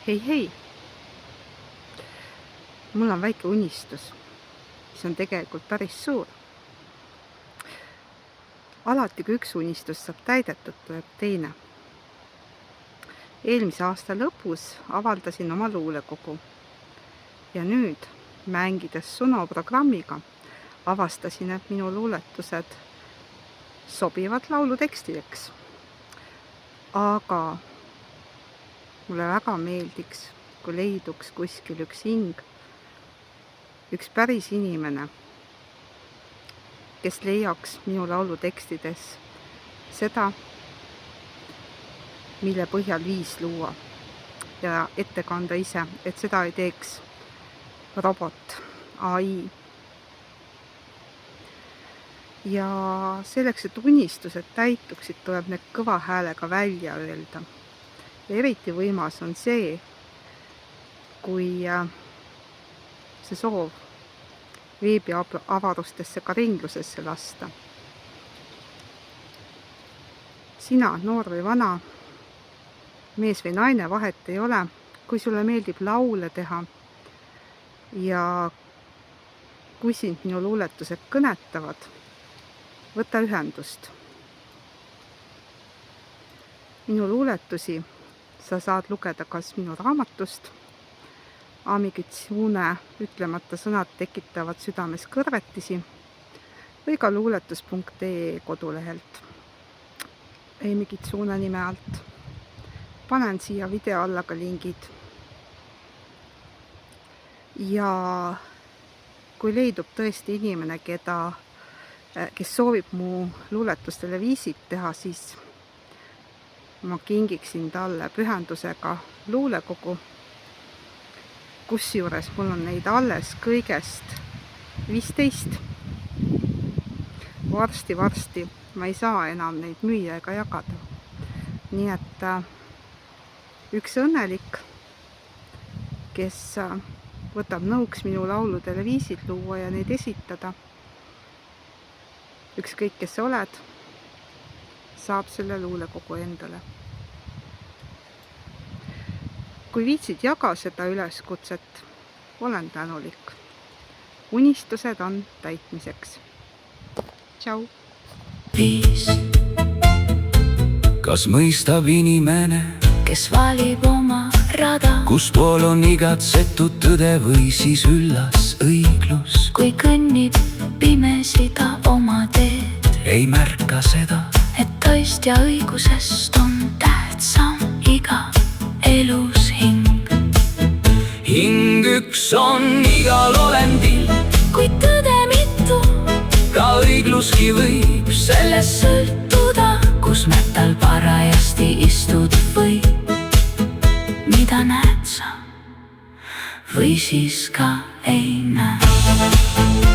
Hei, hei! Mul on väike unistus, mis on tegelikult päris suur. Alati, kui üks unistus saab täidetud, tuleb teine. Eelmise aasta lõpus avaldasin oma luulekogu. Ja nüüd, mängides Suno programmiga, avastasin, et minu luuletused sobivad laulutekstideks. Aga mulle väga meeldiks, kui leiduks kuskil üks hing, üks päris inimene, kes leiaks minu laulutekstides seda, mille põhjal viis luua ja ette kanda ise, et seda ei teeks robot, AI. Ja selleks, et unistused täituksid, tuleb need kõva häälega välja öelda. Ja eriti võimas on see, kui see soov veebiavarustesse ka ringlusesse lasta. Sina, noor või vana, mees või naine, vahet ei ole, kui sulle meeldib laule teha ja kui sind minu luuletused kõnetavad, võta ühendust. Minu luuletusi sa saad lugeda kas minu raamatust, Aami Kitsune ütlemata sõnad tekitavad südames kõrvetisi või ka luuletus.ee kodulehelt Aami Kitsune nime alt. Panen siia video alla ka lingid. Ja kui leidub tõesti inimene, kes soovib mu luuletustele viisid teha, siis ma kingiksin talle pühendusega luulekogu, kusjuures mul on neid alles kõigest 15. Varsti ma ei saa enam neid müüa ega jagada. Nii et üks õnnelik, kes võtab nõuks minu lauludele viisid luua ja neid esitada. Ükskõik, kes sa oled, saab selle luulekogu endale. Kui viitsid jaga seda üleskutset, olen tänulik. Unistused on täitmiseks. Tšau! Kas mõistab inimene, kes valib oma rada, kus pool on igatsetud tõde või siis üllas õiglus? kui kõnnib pimesi ta oma teed, Ei märka seda, et tõist ja õigusest on tähtsam iga elus hing. hing üks on igal olendil, Kui tõde mitu, ka õigluski võib sellest sõltuda, kus mätal parajasti istud või mida näed sa või siis ka ei näe.